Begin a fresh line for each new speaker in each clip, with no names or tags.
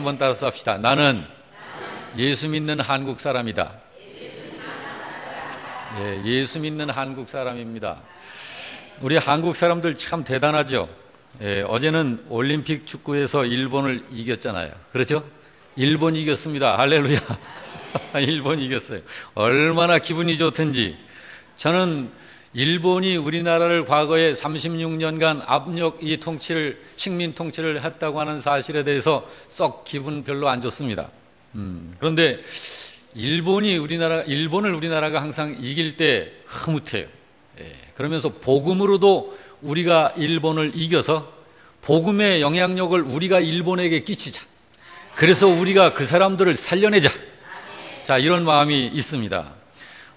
한번 따라서 합시다. 나는 예수 믿는 한국 사람이다. 예, 예수 믿는 한국 사람입니다. 우리 한국 사람들 참 대단하죠. 예, 어제는 올림픽 축구에서 일본을 이겼잖아요. 그렇죠? 일본 이겼습니다. 할렐루야. 일본 이겼어요. 얼마나 기분이 좋든지. 저는 일본이 우리나라를 과거에 36년간 압력 식민 통치를 했다고 하는 사실에 대해서 썩 기분 별로 안 좋습니다. 그런데 일본을 우리나라가 항상 이길 때 흐뭇해요. 예, 그러면서 복음으로도 우리가 일본을 이겨서 복음의 영향력을 우리가 일본에게 끼치자. 그래서 우리가 그 사람들을 살려내자. 자, 이런 마음이 있습니다.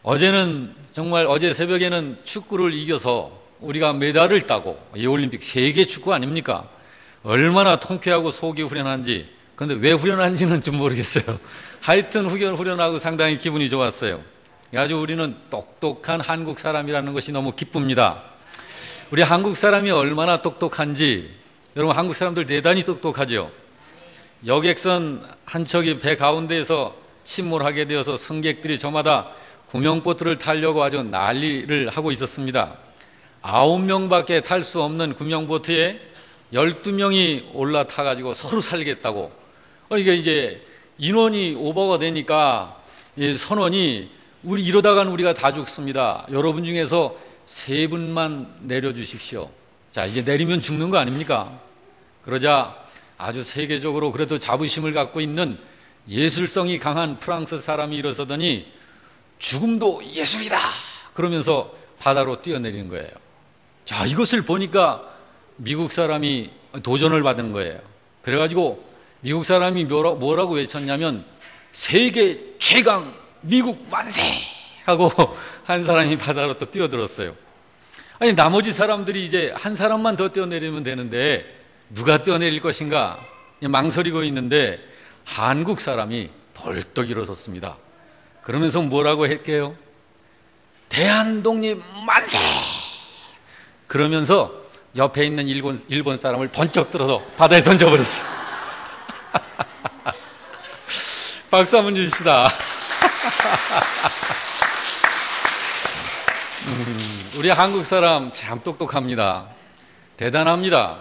어제 새벽에는 축구를 이겨서 우리가 메달을 따고, 이 올림픽 세계 축구 아닙니까? 얼마나 통쾌하고 속이 후련한지. 그런데 왜 후련한지는 좀 모르겠어요. 하여튼 후련하고 상당히 기분이 좋았어요. 아주 우리는 똑똑한 한국 사람이라는 것이 너무 기쁩니다. 우리 한국 사람이 얼마나 똑똑한지, 여러분 한국 사람들 대단히 똑똑하죠. 여객선 한 척이 배 가운데에서 침몰하게 되어서 승객들이 저마다 구명보트를 타려고 아주 난리를 하고 있었습니다. 9명밖에 탈 수 없는 구명보트에 12명이 올라타가지고 서로 살겠다고. 이게 이제 인원이 오버가 되니까 이 선원이 이러다가는 우리가 다 죽습니다. 여러분 중에서 3분만 내려주십시오. 자, 이제 내리면 죽는 거 아닙니까? 그러자 아주 세계적으로 그래도 자부심을 갖고 있는 예술성이 강한 프랑스 사람이 일어서더니 죽음도 예술이다! 그러면서 바다로 뛰어내리는 거예요. 자, 이것을 보니까 미국 사람이 도전을 받은 거예요. 그래가지고 미국 사람이 뭐라고 외쳤냐면 세계 최강 미국 만세! 하고 한 사람이 바다로 또 뛰어들었어요. 아니, 나머지 사람들이 이제 한 사람만 더 뛰어내리면 되는데 누가 뛰어내릴 것인가 망설이고 있는데 한국 사람이 벌떡 일어섰습니다. 그러면서 뭐라고 할게요? 대한독립 만세! 그러면서 옆에 있는 일본 사람을 번쩍 들어서 바다에 던져버렸어요. 박수 한번 주십시다. 우리 한국 사람 참 똑똑합니다. 대단합니다.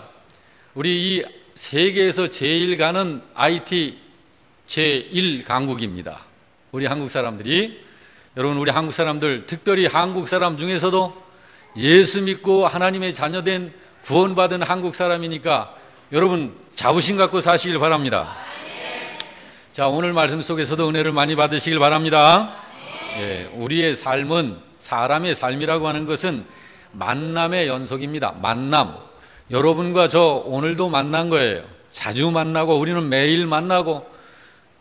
우리 이 세계에서 제일 가는 IT 제1강국입니다. 우리 한국 사람들이, 여러분 우리 한국 사람들, 특별히 한국 사람 중에서도 예수 믿고 하나님의 자녀된 구원받은 한국 사람이니까 여러분 자부심 갖고 사시길 바랍니다. 자, 오늘 말씀 속에서도 은혜를 많이 받으시길 바랍니다. 예, 우리의 삶은, 사람의 삶이라고 하는 것은 만남의 연속입니다. 만남. 여러분과 저 오늘도 만난 거예요. 자주 만나고 우리는 매일 만나고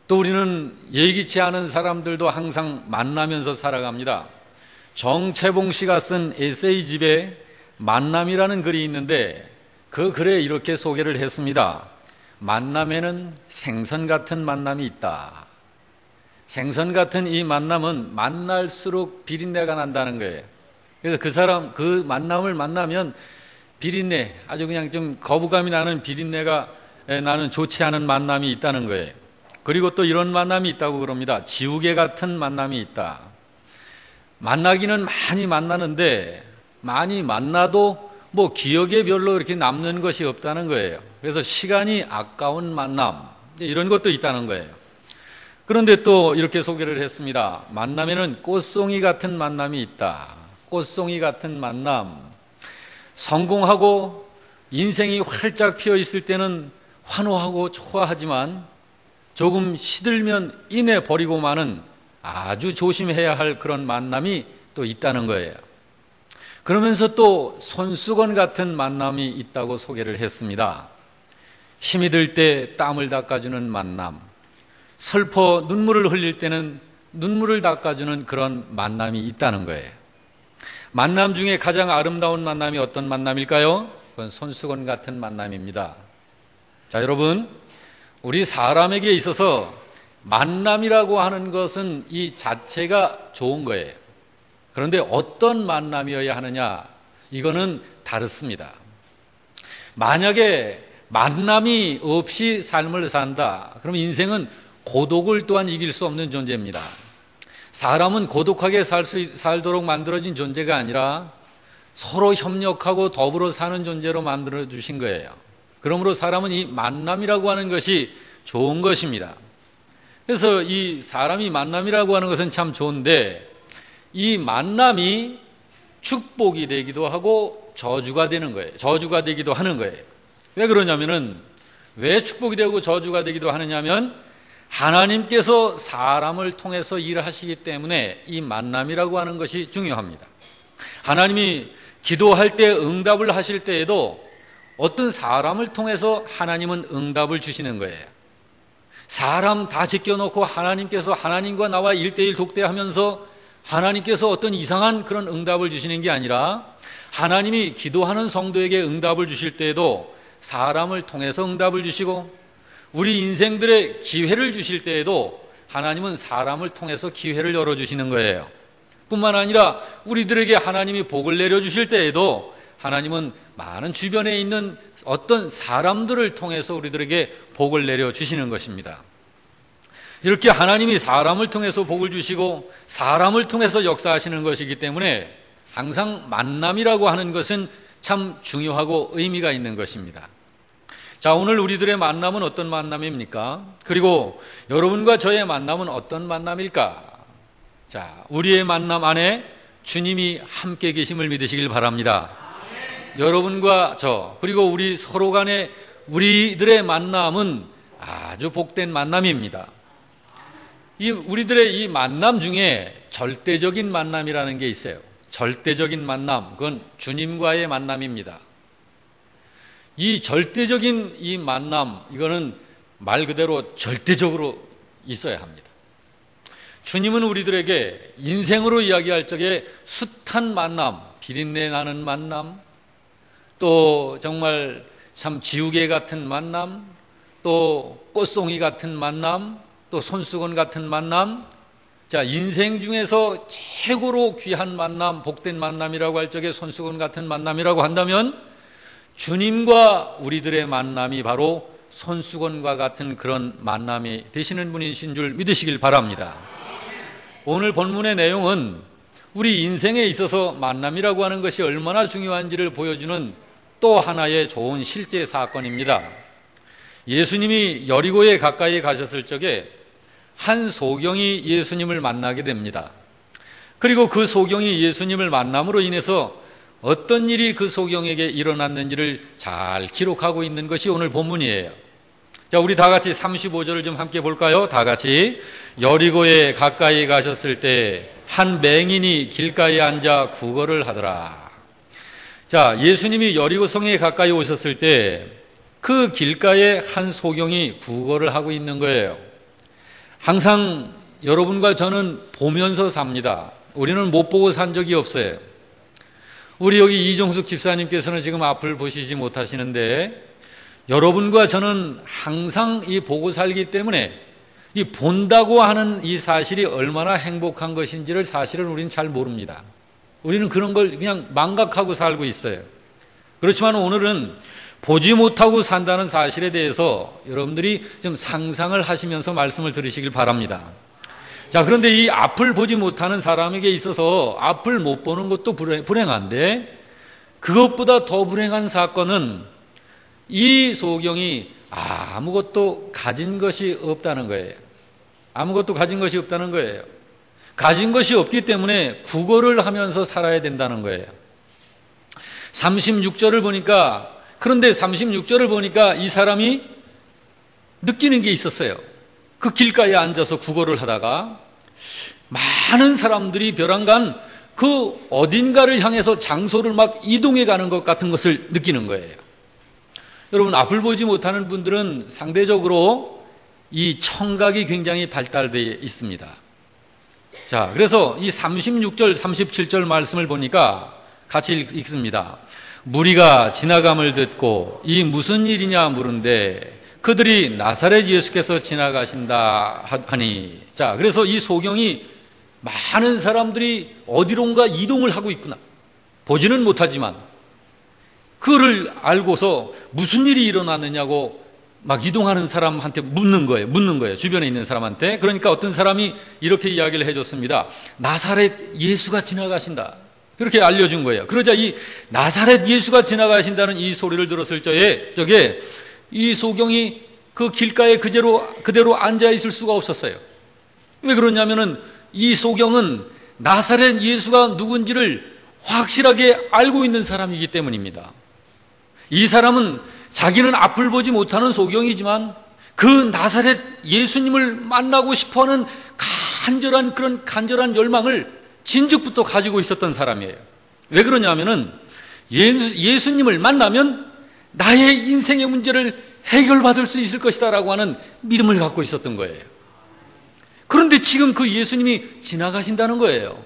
또 우리는 예기치 않은 사람들도 항상 만나면서 살아갑니다. 정채봉 씨가 쓴 에세이집에 만남이라는 글이 있는데 그 글에 이렇게 소개를 했습니다. 만남에는 생선 같은 만남이 있다. 생선 같은 이 만남은 만날수록 비린내가 난다는 거예요. 그래서 그 만남을 만나면 비린내, 아주 그냥 좀 거부감이 나는 비린내가 나는 좋지 않은 만남이 있다는 거예요. 그리고 또 이런 만남이 있다고 그럽니다. 지우개 같은 만남이 있다. 만나기는 많이 만나는데 많이 만나도 뭐 기억에 별로 이렇게 남는 것이 없다는 거예요. 그래서 시간이 아까운 만남, 이런 것도 있다는 거예요. 그런데 또 이렇게 소개를 했습니다. 만남에는 꽃송이 같은 만남이 있다. 꽃송이 같은 만남. 성공하고 인생이 활짝 피어 있을 때는 환호하고 좋아하지만 조금 시들면 이내 버리고 마는 아주 조심해야 할 그런 만남이 또 있다는 거예요. 그러면서 또 손수건 같은 만남이 있다고 소개를 했습니다. 힘이 들 때 땀을 닦아주는 만남, 슬퍼 눈물을 흘릴 때는 눈물을 닦아주는 그런 만남이 있다는 거예요. 만남 중에 가장 아름다운 만남이 어떤 만남일까요? 그건 손수건 같은 만남입니다. 자, 여러분, 우리 사람에게 있어서 만남이라고 하는 것은 이 자체가 좋은 거예요. 그런데 어떤 만남이어야 하느냐, 이거는 다릅니다. 만약에 만남이 없이 삶을 산다. 그럼 인생은 고독을 또한 이길 수 없는 존재입니다. 사람은 고독하게 살도록 만들어진 존재가 아니라 서로 협력하고 더불어 사는 존재로 만들어 주신 거예요. 그러므로 사람은 이 만남이라고 하는 것이 좋은 것입니다. 그래서 이 사람이 만남이라고 하는 것은 참 좋은데, 이 만남이 축복이 되기도 하고 저주가 되는 거예요. 저주가 되기도 하는 거예요. 왜 그러냐면은, 왜 축복이 되고 저주가 되기도 하느냐면, 하나님께서 사람을 통해서 일하시기 때문에 이 만남이라고 하는 것이 중요합니다. 하나님이 기도할 때 응답을 하실 때에도 어떤 사람을 통해서 하나님은 응답을 주시는 거예요. 사람 다 제껴놓고 하나님께서 하나님과 나와 1:1 독대하면서 하나님께서 어떤 이상한 그런 응답을 주시는 게 아니라, 하나님이 기도하는 성도에게 응답을 주실 때에도 사람을 통해서 응답을 주시고, 우리 인생들의 기회를 주실 때에도 하나님은 사람을 통해서 기회를 열어주시는 거예요. 뿐만 아니라 우리들에게 하나님이 복을 내려주실 때에도 하나님은 많은 주변에 있는 어떤 사람들을 통해서 우리들에게 복을 내려주시는 것입니다. 이렇게 하나님이 사람을 통해서 복을 주시고 사람을 통해서 역사하시는 것이기 때문에 항상 만남이라고 하는 것은 참 중요하고 의미가 있는 것입니다. 자, 오늘 우리들의 만남은 어떤 만남입니까? 그리고 여러분과 저의 만남은 어떤 만남일까? 자, 우리의 만남 안에 주님이 함께 계심을 믿으시길 바랍니다. 여러분과 저, 그리고 우리 서로 간의 우리들의 만남은 아주 복된 만남입니다. 우리들의 이 만남 중에 절대적인 만남이라는 게 있어요. 절대적인 만남, 그건 주님과의 만남입니다. 이 절대적인 이 만남, 이거는 말 그대로 절대적으로 있어야 합니다. 주님은 우리들에게 인생으로 이야기할 적에 숱한 만남, 비린내 나는 만남, 또 정말 참 지우개 같은 만남, 또 꽃송이 같은 만남, 또 손수건 같은 만남, 자, 인생 중에서 최고로 귀한 만남, 복된 만남이라고 할 적에 손수건 같은 만남이라고 한다면 주님과 우리들의 만남이 바로 손수건과 같은 그런 만남이 되시는 분이신 줄 믿으시길 바랍니다. 오늘 본문의 내용은 우리 인생에 있어서 만남이라고 하는 것이 얼마나 중요한지를 보여주는 또 하나의 좋은 실제 사건입니다. 예수님이 여리고에 가까이 가셨을 적에 한 소경이 예수님을 만나게 됩니다. 그리고 그 소경이 예수님을 만남으로 인해서 어떤 일이 그 소경에게 일어났는지를 잘 기록하고 있는 것이 오늘 본문이에요. 자, 우리 다 같이 35절을 좀 함께 볼까요? 다 같이. 여리고에 가까이 가셨을 때 한 맹인이 길가에 앉아 구걸을 하더라. 자, 예수님이 여리고성에 가까이 오셨을 때 그 길가에 한 소경이 구걸을 하고 있는 거예요. 항상 여러분과 저는 보면서 삽니다. 우리는 못 보고 산 적이 없어요. 우리 여기 이종숙 집사님께서는 지금 앞을 보시지 못하시는데, 여러분과 저는 항상 이 보고 살기 때문에 이 본다고 하는 이 사실이 얼마나 행복한 것인지를 사실은 우리는 잘 모릅니다. 우리는 그런 걸 그냥 망각하고 살고 있어요. 그렇지만 오늘은 보지 못하고 산다는 사실에 대해서 여러분들이 좀 상상을 하시면서 말씀을 들으시길 바랍니다. 자, 그런데 이 앞을 보지 못하는 사람에게 있어서 앞을 못 보는 것도 불행한데, 그것보다 더 불행한 사건은 이 소경이 아무것도 가진 것이 없다는 거예요. 아무것도 가진 것이 없다는 거예요. 가진 것이 없기 때문에 구걸을 하면서 살아야 된다는 거예요. 36절을 보니까, 그런데 36절을 보니까 이 사람이 느끼는 게 있었어요. 그 길가에 앉아서 구걸을 하다가 많은 사람들이 벼랑간 그 어딘가를 향해서 장소를 막 이동해 가는 것 같은 것을 느끼는 거예요. 여러분, 앞을 보지 못하는 분들은 상대적으로 이 청각이 굉장히 발달되어 있습니다. 자, 그래서 이 36절, 37절 말씀을 보니까 같이 읽습니다. 무리가 지나감을 듣고 이 무슨 일이냐 물은데 그들이 나사렛 예수께서 지나가신다 하니. 자, 그래서 이 소경이 많은 사람들이 어디론가 이동을 하고 있구나. 보지는 못하지만 그거를 알고서 무슨 일이 일어났느냐고 막 이동하는 사람한테 묻는 거예요. 주변에 있는 사람한테. 그러니까 어떤 사람이 이렇게 이야기를 해줬습니다. 나사렛 예수가 지나가신다. 그렇게 알려준 거예요. 그러자 이 나사렛 예수가 지나가신다는 이 소리를 들었을 적에 이 소경이 그 길가에 그대로 앉아 있을 수가 없었어요. 왜 그러냐면은 이 소경은 나사렛 예수가 누군지를 확실하게 알고 있는 사람이기 때문입니다. 이 사람은 자기는 앞을 보지 못하는 소경이지만 그 나사렛 예수님을 만나고 싶어하는 그런 간절한 열망을 진즉부터 가지고 있었던 사람이에요. 왜 그러냐면은 예수님을 만나면 나의 인생의 문제를 해결받을 수 있을 것이다라고 하는 믿음을 갖고 있었던 거예요. 그런데 지금 그 예수님이 지나가신다는 거예요.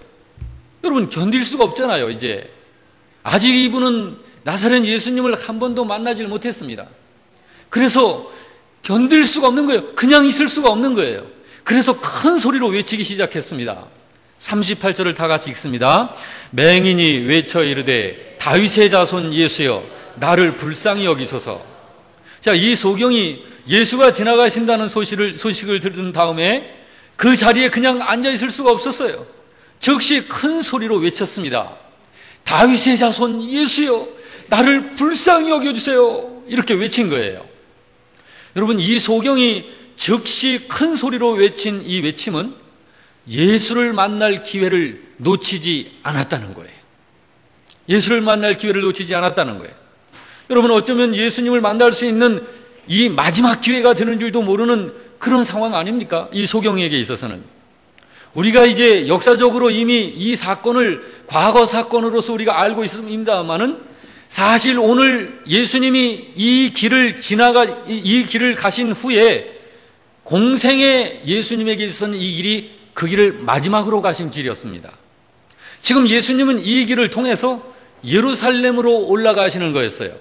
여러분, 견딜 수가 없잖아요. 이제 아직 이분은 나사렛 예수님을 한 번도 만나질 못했습니다. 그래서 견딜 수가 없는 거예요. 그냥 있을 수가 없는 거예요. 그래서 큰 소리로 외치기 시작했습니다. 38절을 다 같이 읽습니다. 맹인이 외쳐 이르되 다윗의 자손 예수여 나를 불쌍히 여기소서. 자, 이 소경이 예수가 지나가신다는 소식을 들은 다음에 그 자리에 그냥 앉아 있을 수가 없었어요. 즉시 큰 소리로 외쳤습니다. 다윗의 자손 예수여 나를 불쌍히 여겨주세요. 이렇게 외친 거예요. 여러분, 이 소경이 즉시 큰 소리로 외친 이 외침은 예수를 만날 기회를 놓치지 않았다는 거예요. 예수를 만날 기회를 놓치지 않았다는 거예요. 여러분, 어쩌면 예수님을 만날 수 있는 이 마지막 기회가 되는 줄도 모르는 그런 상황 아닙니까? 이 소경에게 있어서는. 우리가 이제 역사적으로 이미 이 사건을 과거 사건으로서 우리가 알고 있습니다만은 사실 오늘 예수님이 이 길을 가신 후에 공생의 예수님에게 있어서는 이 길이 그 길을 마지막으로 가신 길이었습니다. 지금 예수님은 이 길을 통해서 예루살렘으로 올라가시는 거였어요.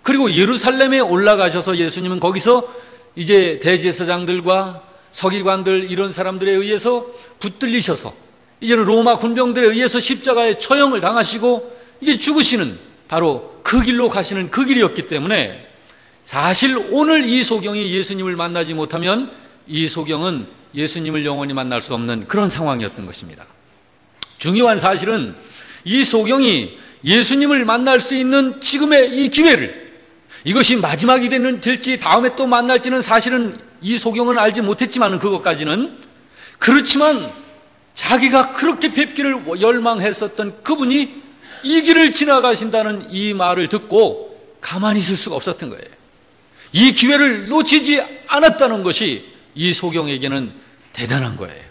그리고 예루살렘에 올라가셔서 예수님은 거기서 이제 대제사장들과 서기관들 이런 사람들에 의해서 붙들리셔서 이제는 로마 군병들에 의해서 십자가에 처형을 당하시고 이제 죽으시는 바로 그 길로 가시는 그 길이었기 때문에 사실 오늘 이 소경이 예수님을 만나지 못하면 이 소경은 예수님을 영원히 만날 수 없는 그런 상황이었던 것입니다. 중요한 사실은 이 소경이 예수님을 만날 수 있는 지금의 이 기회를, 이것이 마지막이 될지 다음에 또 만날지는 사실은 이 소경은 알지 못했지만 그것까지는, 그렇지만 자기가 그렇게 뵙기를 열망했었던 그분이 이 길을 지나가신다는 이 말을 듣고 가만히 있을 수가 없었던 거예요. 이 기회를 놓치지 않았다는 것이 이 소경에게는 대단한 거예요.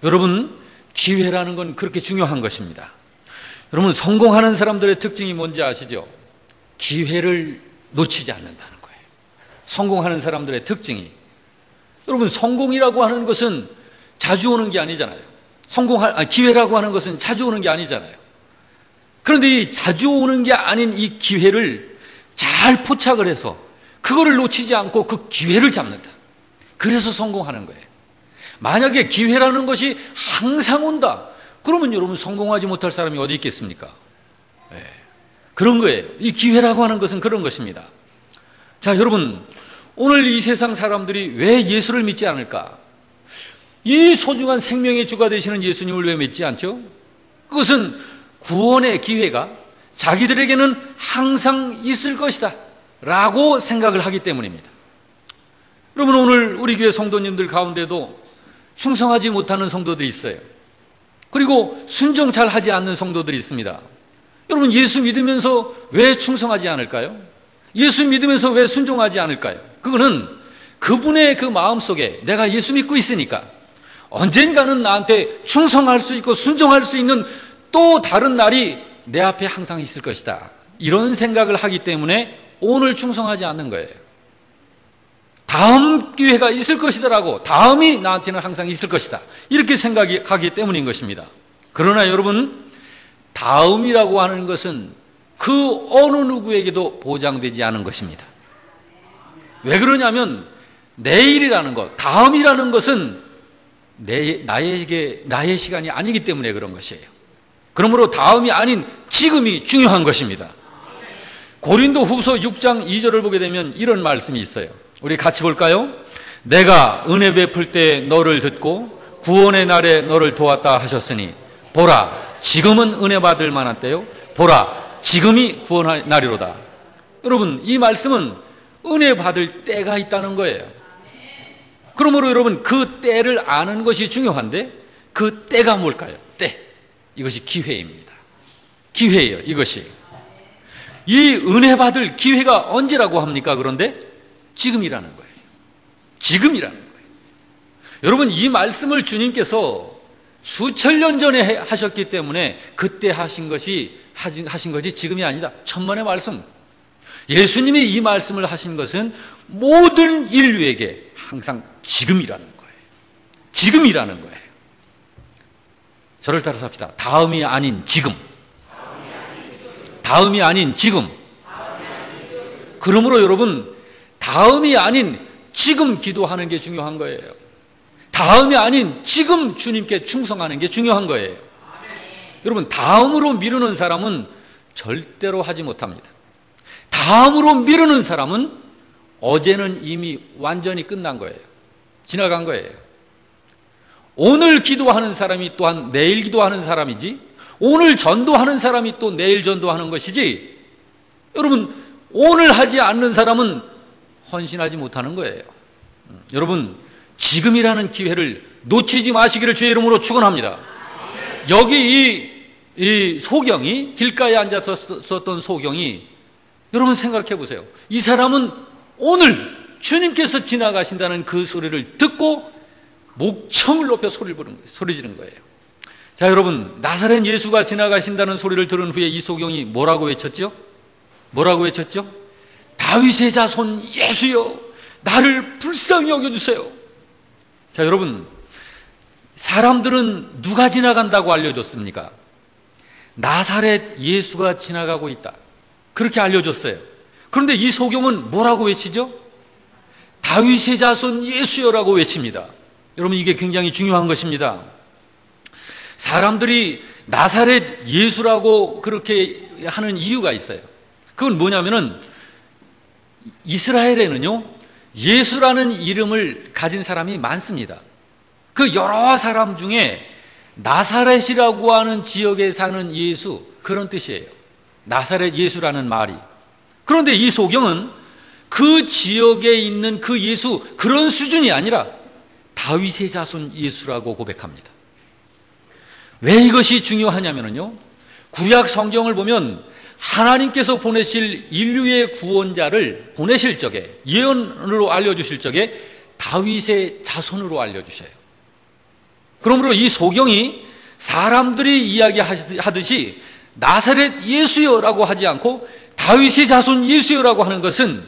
여러분, 기회라는 건 그렇게 중요한 것입니다. 여러분, 성공하는 사람들의 특징이 뭔지 아시죠? 기회를 놓치지 않는다는 거예요. 성공하는 사람들의 특징이. 여러분, 성공이라고 하는 것은 자주 오는 게 아니잖아요. 기회라고 하는 것은 자주 오는 게 아니잖아요. 그런데 이 자주 오는 게 아닌 이 기회를 잘 포착을 해서 그거를 놓치지 않고 그 기회를 잡는다. 그래서 성공하는 거예요. 만약에 기회라는 것이 항상 온다, 그러면 여러분 성공하지 못할 사람이 어디 있겠습니까? 네. 그런 거예요. 이 기회라고 하는 것은 그런 것입니다. 자, 여러분, 오늘 이 세상 사람들이 왜 예수를 믿지 않을까? 이 소중한 생명의 주가 되시는 예수님을 왜 믿지 않죠? 그것은 구원의 기회가 자기들에게는 항상 있을 것이다 라고 생각을 하기 때문입니다. 여러분, 오늘 우리 교회 성도님들 가운데도 충성하지 못하는 성도들이 있어요. 그리고 순종 잘 하지 않는 성도들이 있습니다. 여러분, 예수 믿으면서 왜 충성하지 않을까요? 예수 믿으면서 왜 순종하지 않을까요? 그거는 그분의 그 마음속에 내가 예수 믿고 있으니까 언젠가는 나한테 충성할 수 있고 순종할 수 있는 또 다른 날이 내 앞에 항상 있을 것이다, 이런 생각을 하기 때문에 오늘 충성하지 않는 거예요. 다음 기회가 있을 것이다라고, 다음이 나한테는 항상 있을 것이다, 이렇게 생각하기 때문인 것입니다. 그러나 여러분, 다음이라고 하는 것은 그 어느 누구에게도 보장되지 않은 것입니다. 왜 그러냐면 내일이라는 것, 다음이라는 것은 나의 시간이 아니기 때문에 그런 것이에요. 그러므로 다음이 아닌 지금이 중요한 것입니다. 고린도 후서 6장 2절을 보게 되면 이런 말씀이 있어요. 우리 같이 볼까요? 내가 은혜 베풀 때 너를 듣고 구원의 날에 너를 도왔다 하셨으니 보라 지금은 은혜 받을 만한 때요 보라 지금이 구원할 날이로다. 여러분, 이 말씀은 은혜 받을 때가 있다는 거예요. 그러므로 여러분, 그 때를 아는 것이 중요한데 그 때가 뭘까요? 때. 이것이 기회입니다. 기회예요, 이것이. 이 은혜 받을 기회가 언제라고 합니까? 그런데 지금이라는 거예요. 지금이라는 거예요. 여러분, 이 말씀을 주님께서 수천 년 전에 하셨기 때문에 그때 하신 것이 지금이 아니다. 천만의 말씀. 예수님이 이 말씀을 하신 것은 모든 인류에게 항상 지금이라는 거예요. 지금이라는 거예요. 저를 따라서 합시다. 다음이 아닌 지금. 다음이 아닌 지금. 그러므로 여러분, 다음이 아닌 지금 기도하는 게 중요한 거예요. 다음이 아닌 지금 주님께 충성하는 게 중요한 거예요. 여러분, 다음으로 미루는 사람은 절대로 하지 못합니다. 다음으로 미루는 사람은 어제는 이미 완전히 끝난 거예요. 지나간 거예요. 오늘 기도하는 사람이 또한 내일 기도하는 사람이지, 오늘 전도하는 사람이 또 내일 전도하는 것이지, 여러분, 오늘 하지 않는 사람은 헌신하지 못하는 거예요. 여러분, 지금이라는 기회를 놓치지 마시기를 주의 이름으로 축원합니다. 여기 이 소경이, 길가에 앉아서 썼던 소경이, 여러분 생각해 보세요. 이 사람은 오늘 주님께서 지나가신다는 그 소리를 듣고 목청을 높여 소리 지른 거예요. 자, 여러분, 나사렛 예수가 지나가신다는 소리를 들은 후에 이 소경이 뭐라고 외쳤죠? 뭐라고 외쳤죠? 다윗의 자손 예수여, 나를 불쌍히 여겨주세요. 자, 여러분, 사람들은 누가 지나간다고 알려줬습니까? 나사렛 예수가 지나가고 있다, 그렇게 알려줬어요. 그런데 이 소경은 뭐라고 외치죠? 다윗의 자손 예수여라고 외칩니다. 여러분, 이게 굉장히 중요한 것입니다. 사람들이 나사렛 예수라고 그렇게 하는 이유가 있어요. 그건 뭐냐면은 이스라엘에는요, 예수라는 이름을 가진 사람이 많습니다. 그 여러 사람 중에 나사렛이라고 하는 지역에 사는 예수, 그런 뜻이에요. 나사렛 예수라는 말이. 그런데 이 소경은 그 지역에 있는 그 예수, 그런 수준이 아니라 다윗의 자손 예수라고 고백합니다. 왜 이것이 중요하냐면요, 구약 성경을 보면 하나님께서 보내실 인류의 구원자를 보내실 적에, 예언으로 알려주실 적에 다윗의 자손으로 알려주셔요. 그러므로 이 소경이 사람들이 이야기하듯이 나사렛 예수여라고 하지 않고 다윗의 자손 예수여라고 하는 것은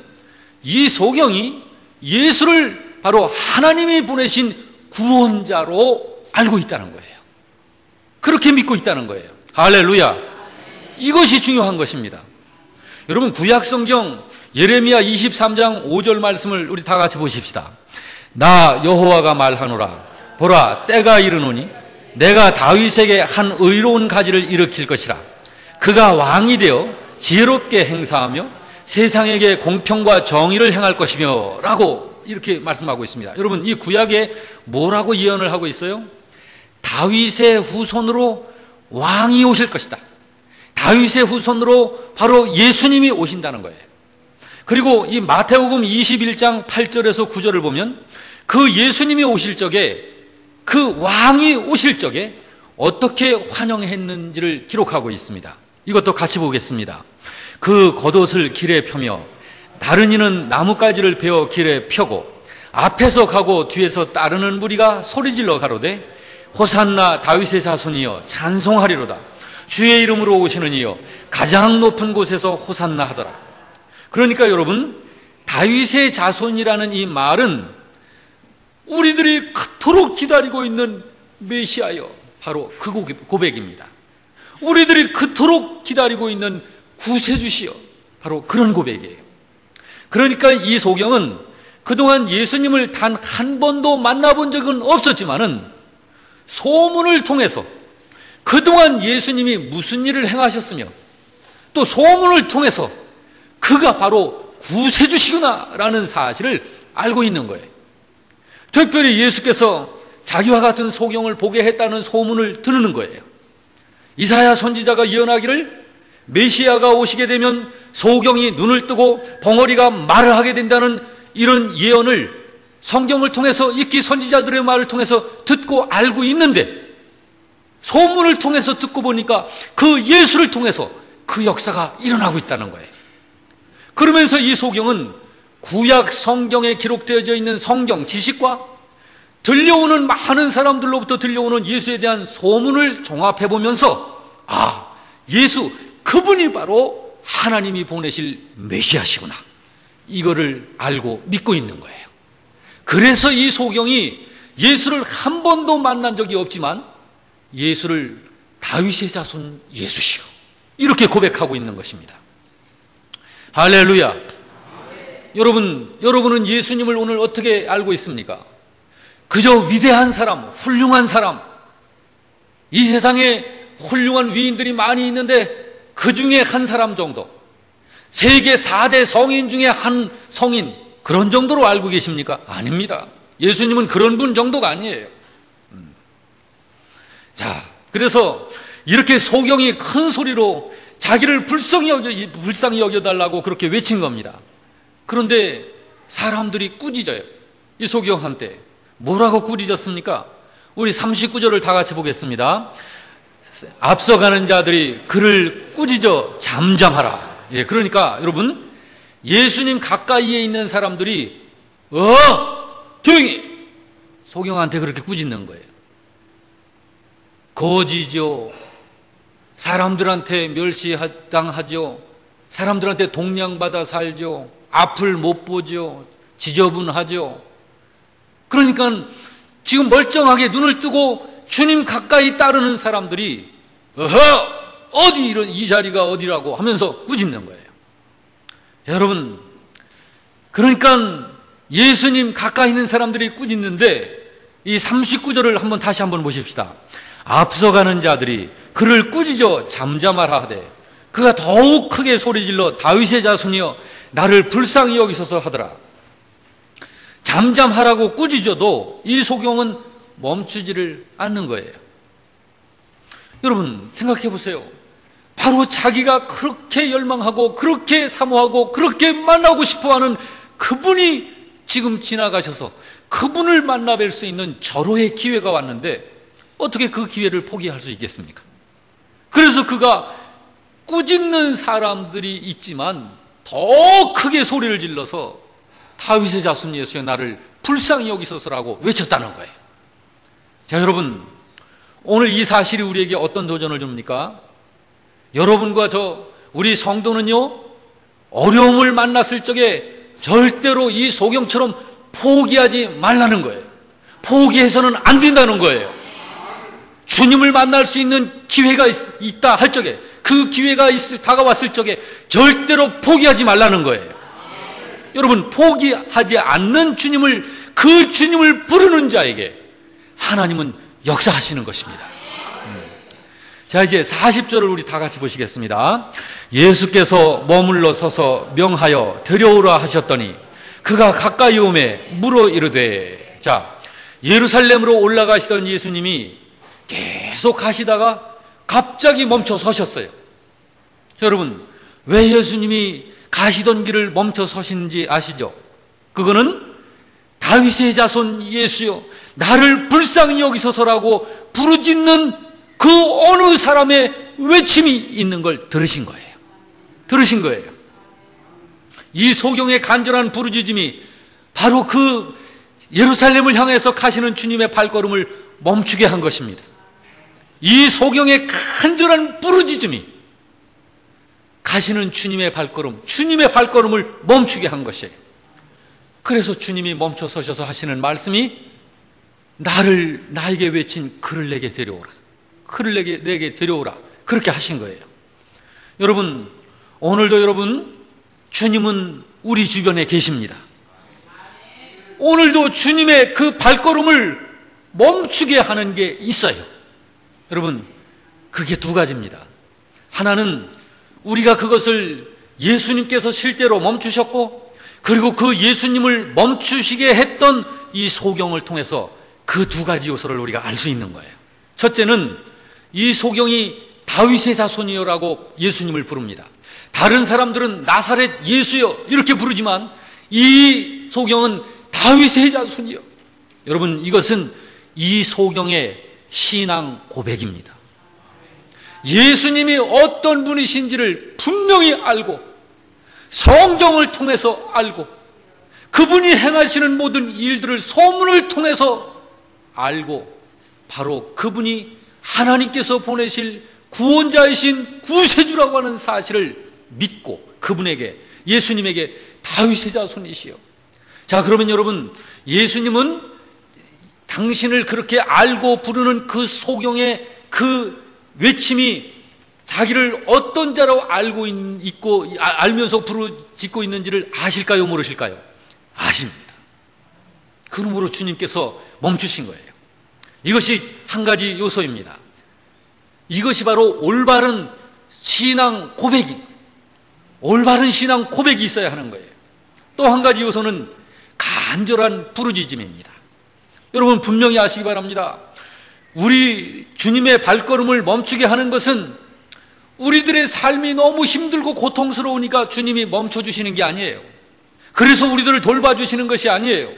이 소경이 예수를 바로 하나님이 보내신 구원자로 알고 있다는 거예요. 그렇게 믿고 있다는 거예요. 할렐루야. 이것이 중요한 것입니다. 여러분, 구약성경 예레미야 23장 5절 말씀을 우리 다 같이 보십시다. 나 여호와가 말하노라. 보라, 때가 이르노니 내가 다윗에게 한 의로운 가지를 일으킬 것이라. 그가 왕이 되어 지혜롭게 행사하며 세상에게 공평과 정의를 행할 것이며 라고 이렇게 말씀하고 있습니다. 여러분, 이 구약에 뭐라고 예언을 하고 있어요? 다윗의 후손으로 왕이 오실 것이다. 다윗의 후손으로 바로 예수님이 오신다는 거예요. 그리고 이 마태복음 21장 8절에서 9절을 보면 그 예수님이 오실 적에, 그 왕이 오실 적에 어떻게 환영했는지를 기록하고 있습니다. 이것도 같이 보겠습니다. 그 겉옷을 길에 펴며 나른이는 나뭇가지를 베어 길에 펴고 앞에서 가고 뒤에서 따르는 무리가 소리질러 가로되 호산나 다윗의 자손이여 찬송하리로다. 주의 이름으로 오시는 이여 가장 높은 곳에서 호산나 하더라. 그러니까 여러분, 다윗의 자손이라는 이 말은 우리들이 그토록 기다리고 있는 메시아여, 바로 그 고백입니다. 우리들이 그토록 기다리고 있는 구세주시여, 바로 그런 고백이에요. 그러니까 이 소경은 그동안 예수님을 단 한 번도 만나본 적은 없었지만은 소문을 통해서 그동안 예수님이 무슨 일을 행하셨으며 또 소문을 통해서 그가 바로 구세주시구나라는 사실을 알고 있는 거예요. 특별히 예수께서 자기와 같은 소경을 보게 했다는 소문을 듣는 거예요. 이사야 선지자가 예언하기를 메시아가 오시게 되면 소경이 눈을 뜨고 벙어리가 말을 하게 된다는 이런 예언을 성경을 통해서 읽기 선지자들의 말을 통해서 듣고 알고 있는데, 소문을 통해서 듣고 보니까 그 예수를 통해서 그 역사가 일어나고 있다는 거예요. 그러면서 이 소경은 구약 성경에 기록되어져 있는 성경 지식과 들려오는 많은 사람들로부터 들려오는 예수에 대한 소문을 종합해 보면서, 아, 예수 그분이 바로 하나님이 보내실 메시아시구나, 이거를 알고 믿고 있는 거예요. 그래서 이 소경이 예수를 한 번도 만난 적이 없지만 예수를 다윗의 자손 예수시오, 이렇게 고백하고 있는 것입니다. 할렐루야. 여러분은 예수님을 오늘 어떻게 알고 있습니까? 그저 위대한 사람, 훌륭한 사람, 이 세상에 훌륭한 위인들이 많이 있는데 그 중에 한 사람 정도, 세계 4대 성인 중에 한 성인, 그런 정도로 알고 계십니까? 아닙니다. 예수님은 그런 분 정도가 아니에요. 자, 그래서 이렇게 소경이 큰 소리로 자기를 불쌍히 여겨달라고 그렇게 외친 겁니다. 그런데 사람들이 꾸짖어요. 이 소경한테 뭐라고 꾸짖었습니까? 우리 39절을 다 같이 보겠습니다. 앞서가는 자들이 그를 꾸짖어 잠잠하라. 예, 그러니까 여러분, 예수님 가까이에 있는 사람들이 조용히, 소경한테 그렇게 꾸짖는 거예요. 거지죠. 사람들한테 멸시당하죠. 사람들한테 동냥받아 살죠. 앞을 못 보죠. 지저분하죠. 그러니까 지금 멀쩡하게 눈을 뜨고 주님 가까이 따르는 사람들이 어디 이 자리가 어디라고 하면서 꾸짖는 거예요. 자, 여러분, 그러니까 예수님 가까이 있는 사람들이 꾸짖는데, 이 39절을 다시 한번 보십시다. 앞서가는 자들이 그를 꾸짖어 잠잠하라 하되 그가 더욱 크게 소리질러 다윗의 자손이여 나를 불쌍히 여기소서 하더라. 잠잠하라고 꾸짖어도 이 소경은 멈추지를 않는 거예요. 여러분, 생각해 보세요. 바로 자기가 그렇게 열망하고 그렇게 사모하고 그렇게 만나고 싶어하는 그분이 지금 지나가셔서 그분을 만나 뵐 수 있는 절호의 기회가 왔는데 어떻게 그 기회를 포기할 수 있겠습니까? 그래서 그가 꾸짖는 사람들이 있지만 더 크게 소리를 질러서 다윗의 자손 예수여 나를 불쌍히 여기소서라고 외쳤다는 거예요. 자, 여러분, 오늘 이 사실이 우리에게 어떤 도전을 줍니까? 여러분과 우리 성도는요, 어려움을 만났을 적에 절대로 이 소경처럼 포기하지 말라는 거예요. 포기해서는 안 된다는 거예요. 주님을 만날 수 있는 기회가 있다 할 적에, 그 기회가 다가왔을 적에 절대로 포기하지 말라는 거예요. 여러분, 포기하지 않는 그 주님을 부르는 자에게 하나님은 역사하시는 것입니다. 자, 이제 40절을 우리 다 같이 보시겠습니다. 예수께서 머물러 서서 명하여 데려오라 하셨더니 그가 가까이 오매 물어 이르되. 자, 예루살렘으로 올라가시던 예수님이 계속 가시다가 갑자기 멈춰 서셨어요. 자, 여러분, 왜 예수님이 가시던 길을 멈춰 서시는지 아시죠? 그거는 다윗의 자손 예수여 나를 불쌍히 여기소서라고 부르짖는 그 어느 사람의 외침이 있는 걸 들으신 거예요. 이 소경의 간절한 부르짖음이 바로 그 예루살렘을 향해서 가시는 주님의 발걸음을 멈추게 한 것입니다. 이 소경의 간절한 부르짖음이 가시는 주님의 발걸음을 멈추게 한 것이에요. 그래서 주님이 멈춰 서셔서 하시는 말씀이 나에게 외친 그를 내게 데려오라. 그렇게 하신 거예요. 여러분, 오늘도 주님은 우리 주변에 계십니다. 오늘도 주님의 그 발걸음을 멈추게 하는 게 있어요. 여러분, 그게 두 가지입니다. 하나는 우리가 그것을 예수님께서 실제로 멈추셨고, 그리고 그 예수님을 멈추시게 했던 이 소경을 통해서 그 두 가지 요소를 우리가 알 수 있는 거예요. 첫째는 이 소경이 다윗의 자손이여라고 예수님을 부릅니다. 다른 사람들은 나사렛 예수여 이렇게 부르지만 이 소경은 다윗의 자손이여. 여러분, 이것은 이 소경의 신앙 고백입니다. 예수님이 어떤 분이신지를 분명히 알고, 성경을 통해서 알고, 그분이 행하시는 모든 일들을 소문을 통해서 알고, 바로 그분이 하나님께서 보내실 구원자이신 구세주라고 하는 사실을 믿고 그분에게, 예수님에게 다윗의 자손이시여. 자, 그러면 여러분, 예수님은 당신을 그렇게 알고 부르는 그 소경의 그 외침이 자기를 어떤 자로 알고 있고 알면서 부르짖고 있는지를 아실까요, 모르실까요? 아십니다. 그러므로 주님께서 멈추신 거예요. 이것이 한 가지 요소입니다. 이것이 바로 올바른 신앙 고백이, 올바른 신앙 고백이 있어야 하는 거예요. 또 한 가지 요소는 간절한 부르짖음입니다. 여러분, 분명히 아시기 바랍니다. 우리 주님의 발걸음을 멈추게 하는 것은 우리들의 삶이 너무 힘들고 고통스러우니까 주님이 멈춰주시는 게 아니에요. 그래서 우리들을 돌봐주시는 것이 아니에요.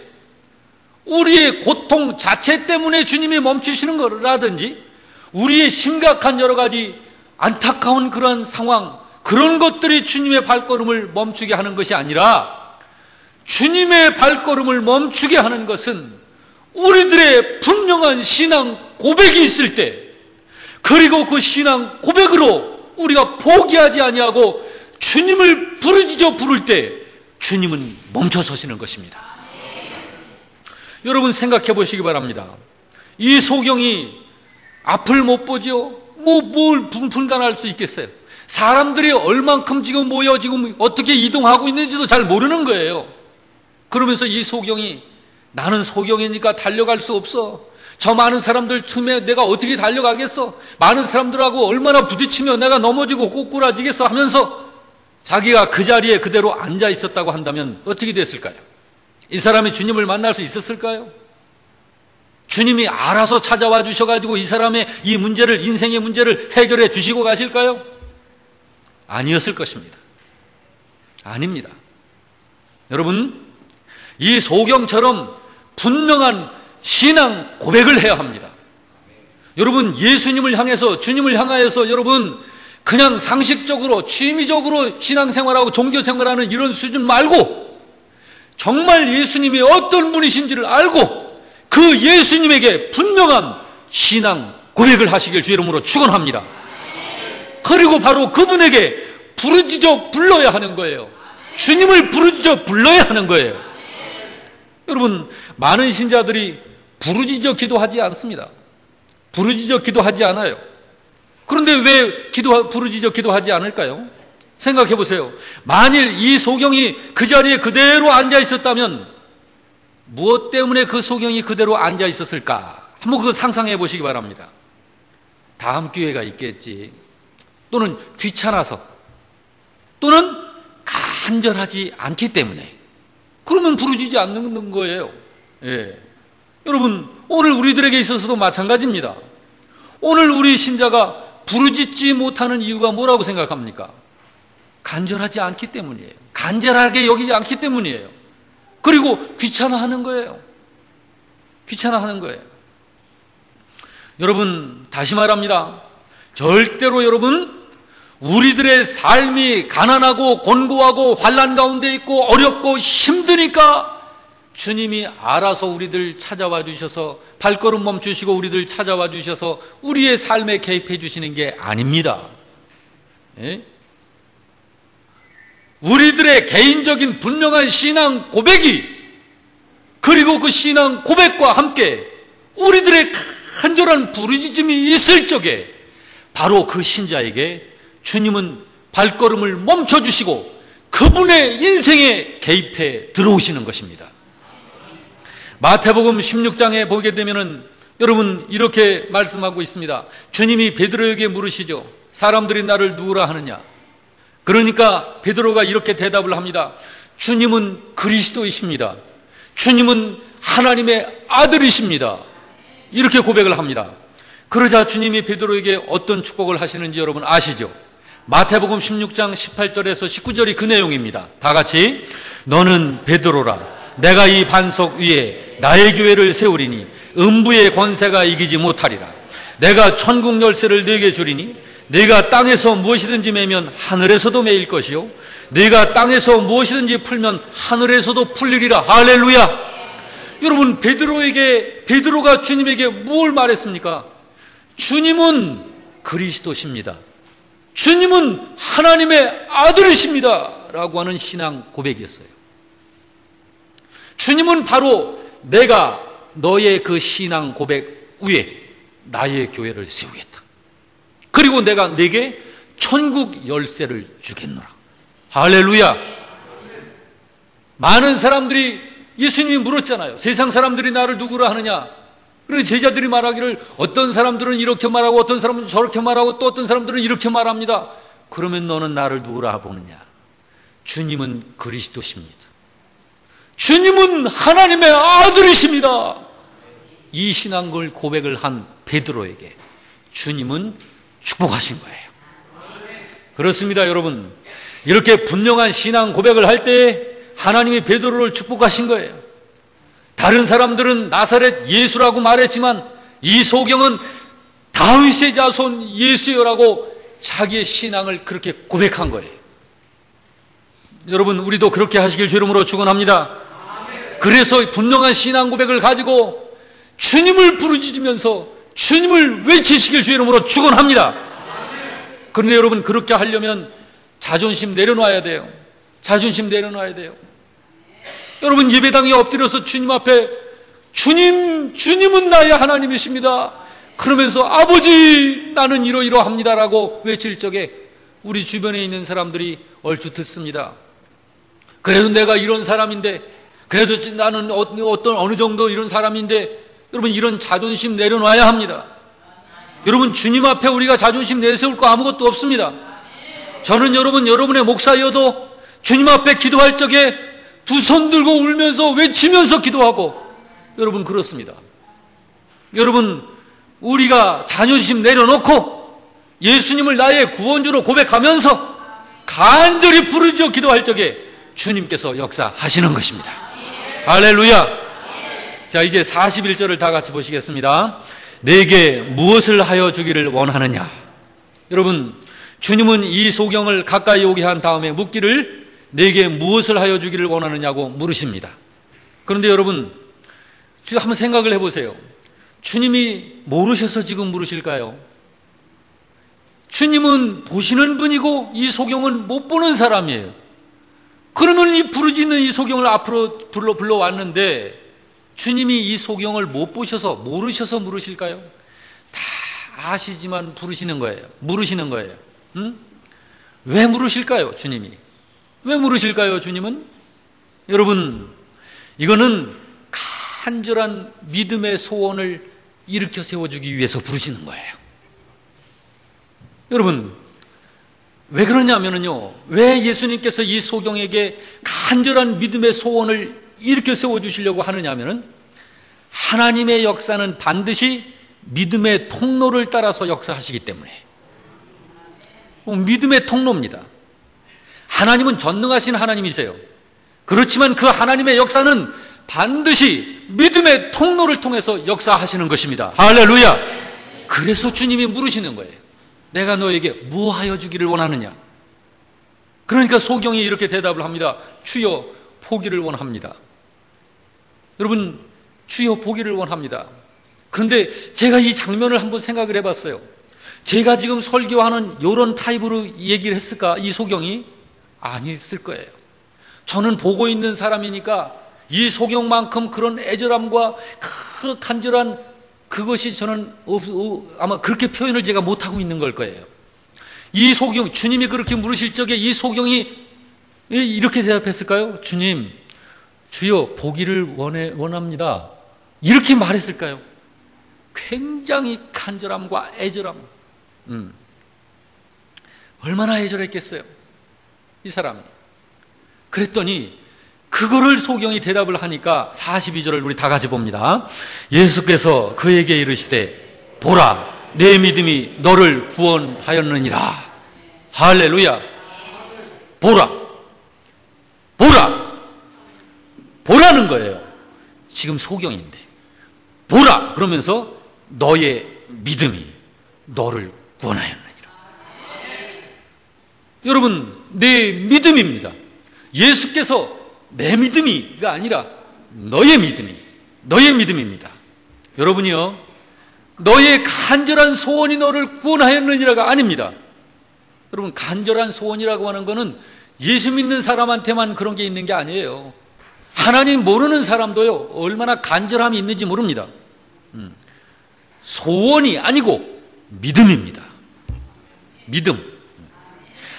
우리의 고통 자체 때문에 주님이 멈추시는 거라든지, 우리의 심각한 여러 가지 안타까운 그런 상황, 그런 것들이 주님의 발걸음을 멈추게 하는 것이 아니라, 주님의 발걸음을 멈추게 하는 것은 우리들의 분명한 신앙 고백이 있을 때, 그리고 그 신앙 고백으로 우리가 포기하지 아니하고 주님을 부르짖어 부를 때 주님은 멈춰 서시는 것입니다. 여러분, 생각해 보시기 바랍니다. 이 소경이 앞을 못 보죠? 뭘 분간할 수 있겠어요? 사람들이 얼만큼 지금 모여 지금 어떻게 이동하고 있는지도 잘 모르는 거예요. 그러면서 이 소경이, 나는 소경이니까 달려갈 수 없어. 저 많은 사람들 틈에 내가 어떻게 달려가겠어? 많은 사람들하고 얼마나 부딪히며 내가 넘어지고 꼬꾸라지겠어? 하면서 자기가 그 자리에 그대로 앉아 있었다고 한다면 어떻게 됐을까요? 이 사람이 주님을 만날 수 있었을까요? 주님이 알아서 찾아와 주셔가지고 이 사람의 이 문제를, 인생의 문제를 해결해 주시고 가실까요? 아니었을 것입니다. 아닙니다. 여러분, 이 소경처럼 분명한 신앙 고백을 해야 합니다. 여러분, 예수님을 향해서, 주님을 향하여서 여러분 그냥 상식적으로 취미적으로 신앙생활하고 종교생활하는 이런 수준 말고, 정말 예수님이 어떤 분이신지를 알고 그 예수님에게 분명한 신앙 고백을 하시길 주 이름으로 축원합니다. 그리고 바로 그분에게 부르짖어 불러야 하는 거예요. 주님을 부르짖어 불러야 하는 거예요. 여러분, 많은 신자들이 부르짖어 기도하지 않습니다. 부르짖어 기도하지 않아요. 그런데 왜 부르짖어 기도하지 않을까요? 생각해 보세요. 만일 이 소경이 그 자리에 그대로 앉아 있었다면 무엇 때문에 그 소경이 그대로 앉아 있었을까? 한번 그거 상상해 보시기 바랍니다. 다음 기회가 있겠지. 또는 귀찮아서, 또는 간절하지 않기 때문에. 그러면 부르짖지 않는 거예요. 예. 여러분, 오늘 우리들에게 있어서도 마찬가지입니다. 오늘 우리 신자가 부르짖지 못하는 이유가 뭐라고 생각합니까? 간절하지 않기 때문이에요. 간절하게 여기지 않기 때문이에요. 그리고 귀찮아하는 거예요. 귀찮아하는 거예요. 여러분, 다시 말합니다. 절대로 여러분, 우리들의 삶이 가난하고 곤고하고 환난 가운데 있고 어렵고 힘드니까 주님이 알아서 우리들 찾아와 주셔서 발걸음 멈추시고 우리들 찾아와 주셔서 우리의 삶에 개입해 주시는 게 아닙니다. 예? 우리들의 개인적인 분명한 신앙 고백이, 그리고 그 신앙 고백과 함께 우리들의 간절한 부르짖음이 있을 적에 바로 그 신자에게 주님은 발걸음을 멈춰주시고 그분의 인생에 개입해 들어오시는 것입니다. 마태복음 16장에 보게 되면은 여러분 이렇게 말씀하고 있습니다. 주님이 베드로에게 물으시죠. 사람들이 나를 누구라 하느냐? 그러니까 베드로가 이렇게 대답을 합니다. 주님은 그리스도이십니다. 주님은 하나님의 아들이십니다. 이렇게 고백을 합니다. 그러자 주님이 베드로에게 어떤 축복을 하시는지 여러분 아시죠? 마태복음 16장 18절에서 19절이 그 내용입니다. 다 같이 너는 베드로라 내가 이 반석 위에 나의 교회를 세우리니 음부의 권세가 이기지 못하리라. 내가 천국 열쇠를 네게 주리니 네가 땅에서 무엇이든지 매면 하늘에서도 매일 것이요 네가 땅에서 무엇이든지 풀면 하늘에서도 풀리리라. 할렐루야. 여러분 베드로가 주님에게 뭘 말했습니까? 주님은 그리스도십니다. 주님은 하나님의 아들이십니다 라고 하는 신앙 고백이었어요. 주님은 바로 내가 너의 그 신앙 고백 위에 나의 교회를 세우겠다. 그리고 내가 네게 천국 열쇠를 주겠노라. 할렐루야. 많은 사람들이 예수님이 물었잖아요. 세상 사람들이 나를 누구라 하느냐. 그리고 제자들이 말하기를 어떤 사람들은 이렇게 말하고 어떤 사람은 저렇게 말하고 또 어떤 사람들은 이렇게 말합니다. 그러면 너는 나를 누구라 보느냐. 주님은 그리스도십니다. 주님은 하나님의 아들이십니다. 이 신앙을 고백을 한 베드로에게 주님은 축복하신 거예요. 그렇습니다, 여러분. 이렇게 분명한 신앙 고백을 할 때 하나님이 베드로를 축복하신 거예요. 다른 사람들은 나사렛 예수라고 말했지만 이 소경은 다윗의 자손 예수여라고 자기의 신앙을 그렇게 고백한 거예요. 여러분, 우리도 그렇게 하시길 주 이름으로 축원합니다. 그래서 분명한 신앙 고백을 가지고 주님을 부르짖으면서 주님을 외치시길 주 이름으로 축원합니다. 그런데 여러분, 그렇게 하려면 자존심 내려놔야 돼요. 자존심 내려놔야 돼요. 여러분, 예배당에 엎드려서 주님 앞에 주님은 나의 하나님이십니다. 그러면서 아버지 나는 이러이러합니다라고 외칠 적에 우리 주변에 있는 사람들이 얼추 듣습니다. 그래도 내가 이런 사람인데, 그래도 나는 어느 정도 이런 사람인데, 여러분, 이런 자존심 내려놔야 합니다. 여러분, 주님 앞에 우리가 자존심 내세울 거 아무것도 없습니다. 저는 여러분의 목사여도 주님 앞에 기도할 적에 두 손 들고 울면서 외치면서 기도하고, 여러분 그렇습니다. 여러분, 우리가 자존심 내려놓고 예수님을 나의 구원주로 고백하면서 간절히 부르짖어 기도할 적에 주님께서 역사하시는 것입니다. 할렐루야. 자, 이제 41절을 다 같이 보시겠습니다. 내게 무엇을 하여 주기를 원하느냐. 여러분, 주님은 이 소경을 가까이 오게 한 다음에 묻기를 내게 무엇을 하여 주기를 원하느냐고 물으십니다. 그런데 여러분, 한번 생각을 해보세요. 주님이 모르셔서 지금 물으실까요? 주님은 보시는 분이고 이 소경은 못 보는 사람이에요. 그러면 이 부르짖는 이 소경을 앞으로 불러왔는데 주님이 이 소경을 못 보셔서 모르셔서 물으실까요? 다 아시지만 부르시는 거예요. 물으시는 거예요. 왜 물으실까요, 주님이? 왜 물으실까요, 주님은? 여러분, 이거는 간절한 믿음의 소원을 일으켜 세워주기 위해서 부르시는 거예요. 여러분, 왜 그러냐면요, 왜 예수님께서 이 소경에게 간절한 믿음의 소원을 일으켜 세워주시려고 하느냐면은 하나님의 역사는 반드시 믿음의 통로를 따라서 역사하시기 때문에. 믿음의 통로입니다. 하나님은 전능하신 하나님이세요. 그렇지만 그 하나님의 역사는 반드시 믿음의 통로를 통해서 역사하시는 것입니다. 할렐루야. 그래서 주님이 물으시는 거예요. 내가 너에게 무하여 주기를 원하느냐. 그러니까 소경이 이렇게 대답을 합니다. 주여, 보기를 원합니다. 여러분, 주여, 보기를 원합니다. 그런데 제가 이 장면을 한번 생각을 해봤어요. 제가 지금 설교하는 이런 타입으로 얘기를 했을까, 이 소경이? 아니었을 거예요. 저는 보고 있는 사람이니까 이 소경만큼 그런 애절함과 그 간절한 그것이 저는 아마 그렇게 표현을 제가 못하고 있는 걸 거예요. 이 소경, 주님이 그렇게 물으실 적에 이 소경이 이렇게 대답했을까요? 주님, 주여, 보기를 원합니다. 이렇게 말했을까요? 굉장히 간절함과 애절함. 얼마나 애절했겠어요. 이 사람이. 그랬더니 그거를 소경이 대답을 하니까 42절을 우리 다 같이 봅니다. 예수께서 그에게 이르시되 보라, 내 믿음이 너를 구원하였느니라. 할렐루야. 보라, 보라, 보라는 거예요. 지금 소경인데 보라 그러면서 너의 믿음이 너를 구원하였느니라. 여러분, 내 믿음입니다. 예수께서 내 믿음이가 아니라 너의 믿음입니다. 여러분이요, 너의 간절한 소원이 너를 구원하였느니라가 아닙니다. 여러분, 간절한 소원이라고 하는 것은 예수 믿는 사람한테만 그런 게 있는 게 아니에요. 하나님 모르는 사람도요, 얼마나 간절함이 있는지 모릅니다. 소원이 아니고 믿음입니다. 믿음.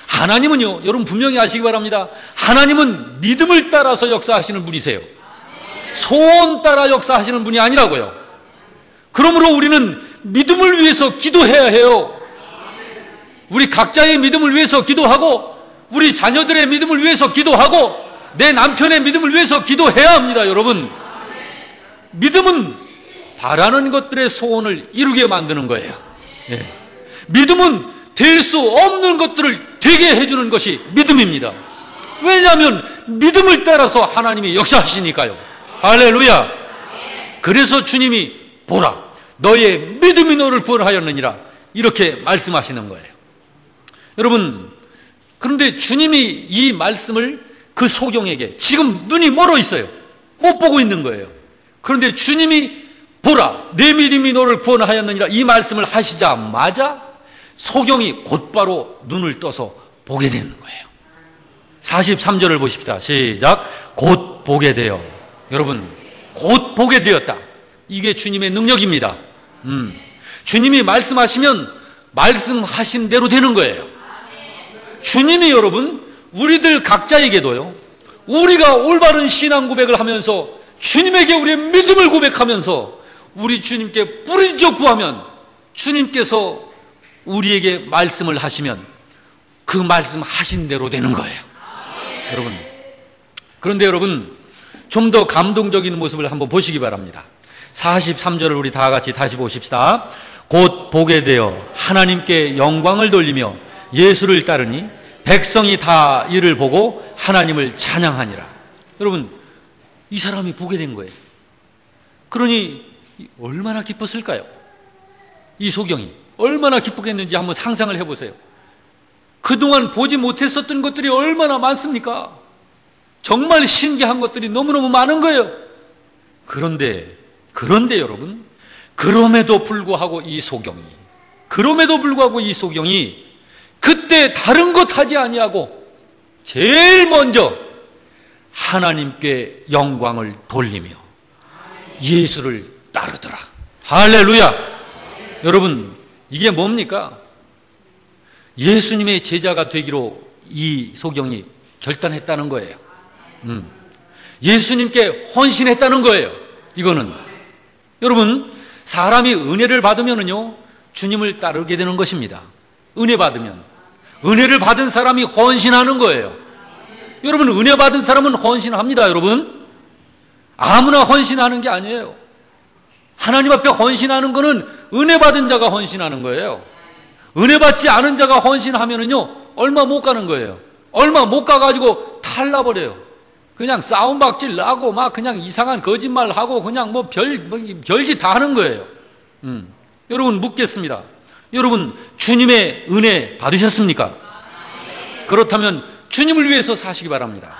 하나님은요, 여러분 분명히 아시기 바랍니다. 하나님은 믿음을 따라서 역사하시는 분이세요. 소원 따라 역사하시는 분이 아니라고요. 그러므로 우리는 믿음을 위해서 기도해야 해요. 우리 각자의 믿음을 위해서 기도하고, 우리 자녀들의 믿음을 위해서 기도하고, 내 남편의 믿음을 위해서 기도해야 합니다. 여러분, 믿음은 바라는 것들의 소원을 이루게 만드는 거예요. 예. 믿음은 될 수 없는 것들을 되게 해주는 것이 믿음입니다. 왜냐하면 믿음을 따라서 하나님이 역사하시니까요. 할렐루야. 그래서 주님이 보라, 너의 믿음이 너를 구원하였느니라, 이렇게 말씀하시는 거예요. 여러분, 그런데 주님이 이 말씀을 그 소경에게, 지금 눈이 멀어 있어요. 못 보고 있는 거예요. 그런데 주님이 보라, 내 믿음이 너를 구원하였느니라, 이 말씀을 하시자마자 소경이 곧바로 눈을 떠서 보게 되는 거예요. 43절을 보십시다. 시작. 곧 보게 되어. 여러분, 곧 보게 되었다. 이게 주님의 능력입니다. 주님이 말씀하시면 말씀하신 대로 되는 거예요. 주님이 여러분, 우리들 각자에게도요, 우리가 올바른 신앙 고백을 하면서 주님에게 우리의 믿음을 고백하면서 우리 주님께 부르짖어 구하면 주님께서 우리에게 말씀을 하시면 그 말씀 하신 대로 되는 거예요. 여러분, 그런데 여러분, 좀 더 감동적인 모습을 한번 보시기 바랍니다. 43절을 우리 다 같이 다시 보십시다. 곧 보게 되어 하나님께 영광을 돌리며 예수를 따르니 백성이 다 이를 보고 하나님을 찬양하니라. 여러분, 이 사람이 보게 된 거예요. 그러니 얼마나 기뻤을까요? 이 소경이 얼마나 기쁘겠는지 한번 상상을 해보세요. 그동안 보지 못했었던 것들이 얼마나 많습니까? 정말 신기한 것들이 너무너무 많은 거예요. 그런데 여러분, 그럼에도 불구하고 이 소경이 그때 다른 것 하지 아니하고 제일 먼저 하나님께 영광을 돌리며 예수를 따르더라. 할렐루야. 여러분, 이게 뭡니까? 예수님의 제자가 되기로 이 소경이 결단했다는 거예요. 예수님께 헌신했다는 거예요. 이거는 여러분, 사람이 은혜를 받으면은요, 주님을 따르게 되는 것입니다. 은혜를 받은 사람이 헌신하는 거예요. 여러분, 은혜 받은 사람은 헌신합니다. 여러분, 아무나 헌신하는 게 아니에요. 하나님 앞에 헌신하는 거는 은혜 받은 자가 헌신하는 거예요. 은혜 받지 않은 자가 헌신하면은요, 얼마 못 가는 거예요. 얼마 못 가가지고 탈나버려요. 그냥 싸움박질 나고 막 그냥 이상한 거짓말 하고 그냥 뭐 별짓 다 하는 거예요. 여러분, 묻겠습니다. 여러분, 주님의 은혜 받으셨습니까? 그렇다면 주님을 위해서 사시기 바랍니다.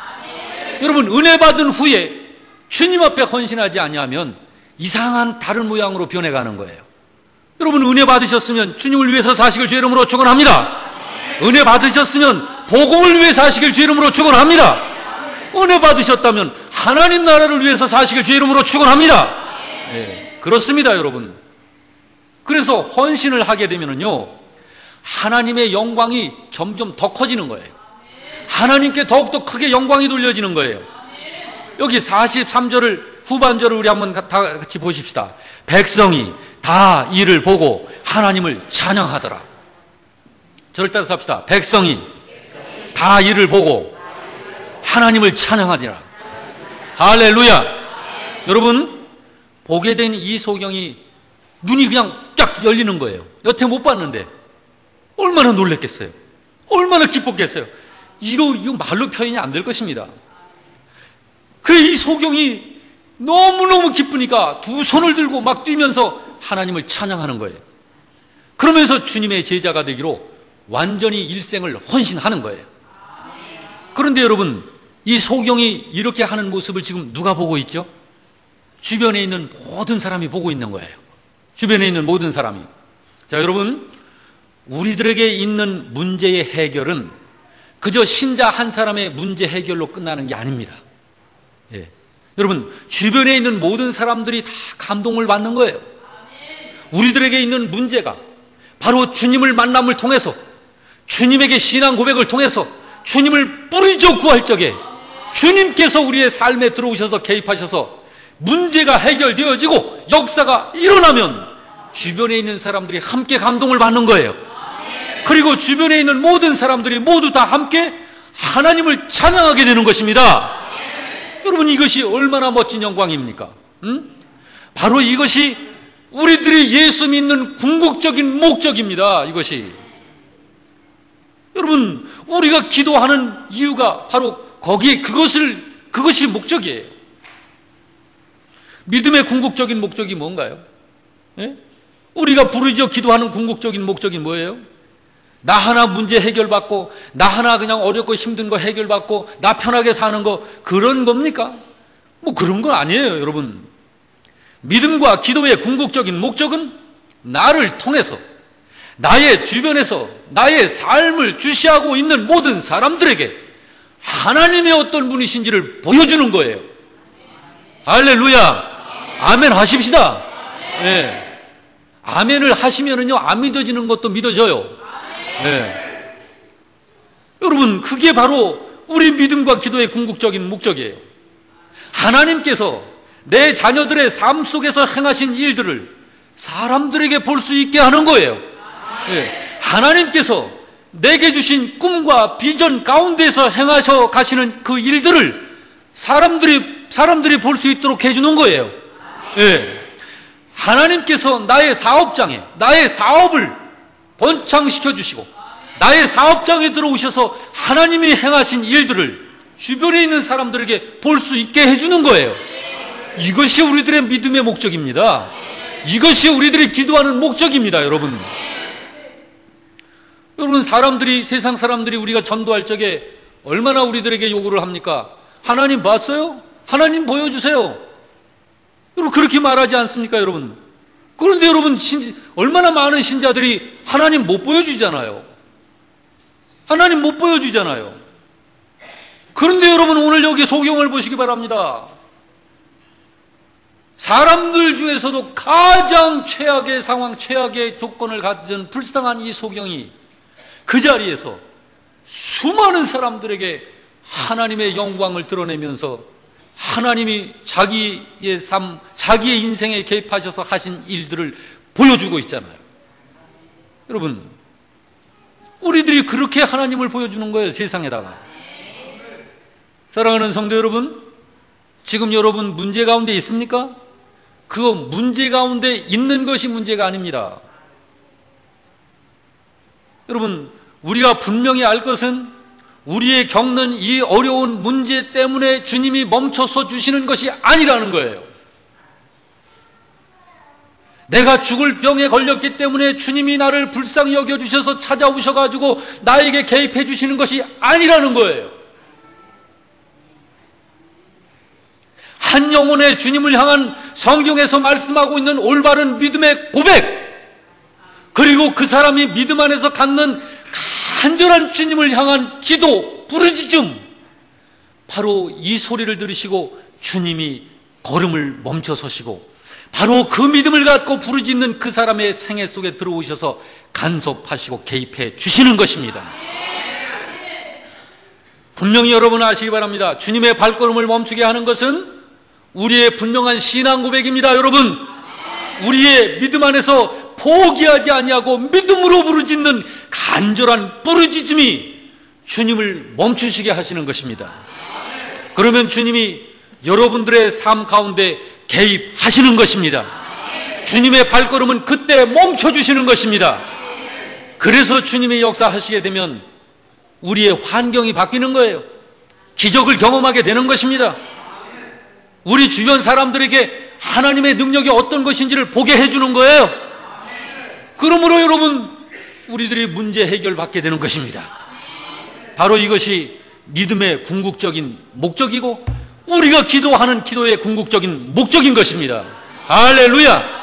여러분, 은혜 받은 후에 주님 앞에 헌신하지 아니하면 이상한 다른 모양으로 변해가는 거예요. 여러분, 은혜 받으셨으면 주님을 위해서 사시길 주의 이름으로 축원합니다. 은혜 받으셨으면 복음을 위해 사시길 주의 이름으로 축원합니다. 은혜 받으셨다면 하나님 나라를 위해서 사시길 주의 이름으로 축원합니다. 네, 그렇습니다, 여러분. 그래서 헌신을 하게 되면은요, 하나님의 영광이 점점 더 커지는 거예요. 하나님께 더욱더 크게 영광이 돌려지는 거예요. 여기 43절을 후반절을 우리 한번 다 같이 보십시다. 백성이 다 이를 보고 하나님을 찬양하더라. 저를 따라서 합시다. 백성이 다 이를 보고 하나님을 찬양하리라. 할렐루야. 여러분, 보게 된 이 소경이 눈이 그냥 쫙 열리는 거예요. 여태 못 봤는데 얼마나 놀랬겠어요. 얼마나 기뻤겠어요. 이거 말로 표현이 안 될 것입니다. 그래, 이 소경이 너무너무 기쁘니까 두 손을 들고 막 뛰면서 하나님을 찬양하는 거예요. 그러면서 주님의 제자가 되기로 완전히 일생을 헌신하는 거예요. 그런데 여러분, 이 소경이 이렇게 하는 모습을 지금 누가 보고 있죠? 주변에 있는 모든 사람이 보고 있는 거예요. 주변에 있는 모든 사람이. 자, 여러분, 우리들에게 있는 문제의 해결은 그저 신자 한 사람의 문제 해결로 끝나는 게 아닙니다. 예. 여러분, 주변에 있는 모든 사람들이 다 감동을 받는 거예요. 우리들에게 있는 문제가 바로 주님을 만남을 통해서, 주님에게 신앙 고백을 통해서 주님을 뿌리죠 구할 적에 주님께서 우리의 삶에 들어오셔서 개입하셔서 문제가 해결되어지고 역사가 일어나면 주변에 있는 사람들이 함께 감동을 받는 거예요. 그리고 주변에 있는 모든 사람들이 모두 다 함께 하나님을 찬양하게 되는 것입니다. 여러분, 이것이 얼마나 멋진 영광입니까? 바로 이것이 우리들이 예수 믿는 궁극적인 목적입니다. 이것이. 여러분, 우리가 기도하는 이유가 바로 거기에 그것이 목적이에요. 믿음의 궁극적인 목적이 뭔가요? 예? 우리가 부르짖어 기도하는 궁극적인 목적이 뭐예요? 나 하나 문제 해결받고, 나 하나 그냥 어렵고 힘든 거 해결받고, 나 편하게 사는 거, 그런 겁니까? 뭐 그런 건 아니에요, 여러분. 믿음과 기도의 궁극적인 목적은 나를 통해서, 나의 주변에서 나의 삶을 주시하고 있는 모든 사람들에게 하나님의 어떤 분이신지를 보여주는 거예요. 할렐루야. 아멘 하십시다. 예. 아멘을 하시면은요, 안 믿어지는 것도 믿어져요. 예. 여러분, 그게 바로 우리 믿음과 기도의 궁극적인 목적이에요. 하나님께서 내 자녀들의 삶 속에서 행하신 일들을 사람들에게 볼 수 있게 하는 거예요. 예. 하나님께서 내게 주신 꿈과 비전 가운데서 행하셔 가시는 그 일들을 사람들이 볼 수 있도록 해주는 거예요. 예. 하나님께서 나의 사업장에, 나의 사업을 번창시켜 주시고, 나의 사업장에 들어오셔서 하나님이 행하신 일들을 주변에 있는 사람들에게 볼 수 있게 해주는 거예요. 이것이 우리들의 믿음의 목적입니다. 이것이 우리들이 기도하는 목적입니다, 여러분. 여러분, 세상 사람들이 우리가 전도할 적에 얼마나 우리들에게 요구를 합니까? 하나님 봤어요? 하나님 보여주세요. 여러분, 그렇게 말하지 않습니까, 여러분? 그런데 여러분, 얼마나 많은 신자들이 하나님 못 보여주잖아요. 하나님 못 보여주잖아요. 그런데 여러분, 오늘 여기 소경을 보시기 바랍니다. 사람들 중에서도 가장 최악의 상황, 최악의 조건을 가진 불쌍한 이 소경이 그 자리에서 수많은 사람들에게 하나님의 영광을 드러내면서 하나님이 자기의 삶, 자기의 인생에 개입하셔서 하신 일들을 보여주고 있잖아요. 여러분, 우리들이 그렇게 하나님을 보여주는 거예요, 세상에다가. 사랑하는 성도 여러분, 지금 여러분 문제 가운데 있습니까? 그 문제 가운데 있는 것이 문제가 아닙니다. 여러분, 우리가 분명히 알 것은 우리의 겪는 이 어려운 문제 때문에 주님이 멈춰서 주시는 것이 아니라는 거예요. 내가 죽을 병에 걸렸기 때문에 주님이 나를 불쌍히 여겨주셔서 찾아오셔가지고 나에게 개입해 주시는 것이 아니라는 거예요. 한 영혼의 주님을 향한 성경에서 말씀하고 있는 올바른 믿음의 고백, 그리고 그 사람이 믿음 안에서 갖는 간절한 주님을 향한 기도, 부르짖음, 바로 이 소리를 들으시고 주님이 걸음을 멈춰서시고 바로 그 믿음을 갖고 부르짖는 그 사람의 생애 속에 들어오셔서 간섭하시고 개입해 주시는 것입니다. 분명히 여러분 아시기 바랍니다. 주님의 발걸음을 멈추게 하는 것은 우리의 분명한 신앙 고백입니다. 여러분, 우리의 믿음 안에서 포기하지 아니하고 믿음으로 부르짖는 간절한 부르짖음이 주님을 멈추시게 하시는 것입니다. 그러면 주님이 여러분들의 삶 가운데 개입하시는 것입니다. 주님의 발걸음은 그때 멈춰주시는 것입니다. 그래서 주님이 역사하시게 되면 우리의 환경이 바뀌는 거예요. 기적을 경험하게 되는 것입니다. 우리 주변 사람들에게 하나님의 능력이 어떤 것인지를 보게 해주는 거예요. 그러므로 여러분, 우리들이 문제 해결받게 되는 것입니다. 바로 이것이 믿음의 궁극적인 목적이고 우리가 기도하는 기도의 궁극적인 목적인 것입니다. 할렐루야!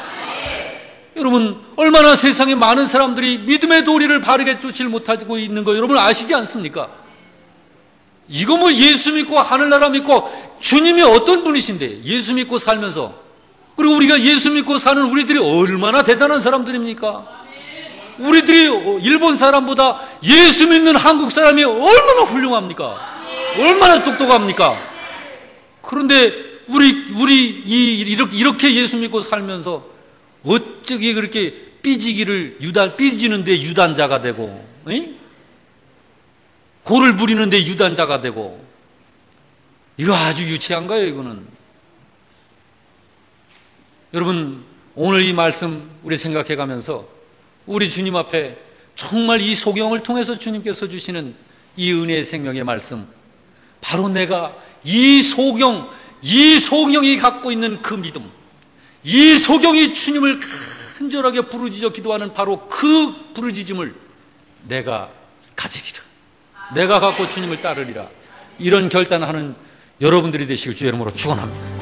여러분, 얼마나 세상에 많은 사람들이 믿음의 도리를 바르게 쫓지 못하고 있는 거 여러분 아시지 않습니까? 이거 뭐 예수 믿고 하늘나라 믿고 주님이 어떤 분이신데 예수 믿고 살면서, 그리고 우리가 예수 믿고 사는 우리들이 얼마나 대단한 사람들입니까? 우리들이 일본 사람보다 예수 믿는 한국 사람이 얼마나 훌륭합니까? 얼마나 똑똑합니까? 그런데 이렇게 예수 믿고 살면서 어쩌게 그렇게 삐지는데 유단자가 되고, 고를 부리는데 유단자가 되고, 이거 아주 유치한 거예요, 이거는. 여러분, 오늘 이 말씀 우리 생각해 가면서 우리 주님 앞에 정말 이 소경을 통해서 주님께서 주시는 이 은혜의 생명의 말씀, 바로 내가 이 소경이 갖고 있는 그 믿음, 이 소경이 주님을 간절하게 부르짖어 기도하는 바로 그 부르짖음을 내가 가지리라, 내가 갖고 주님을 따르리라, 이런 결단하는 여러분들이 되시길 주의 이름으로 축원합니다.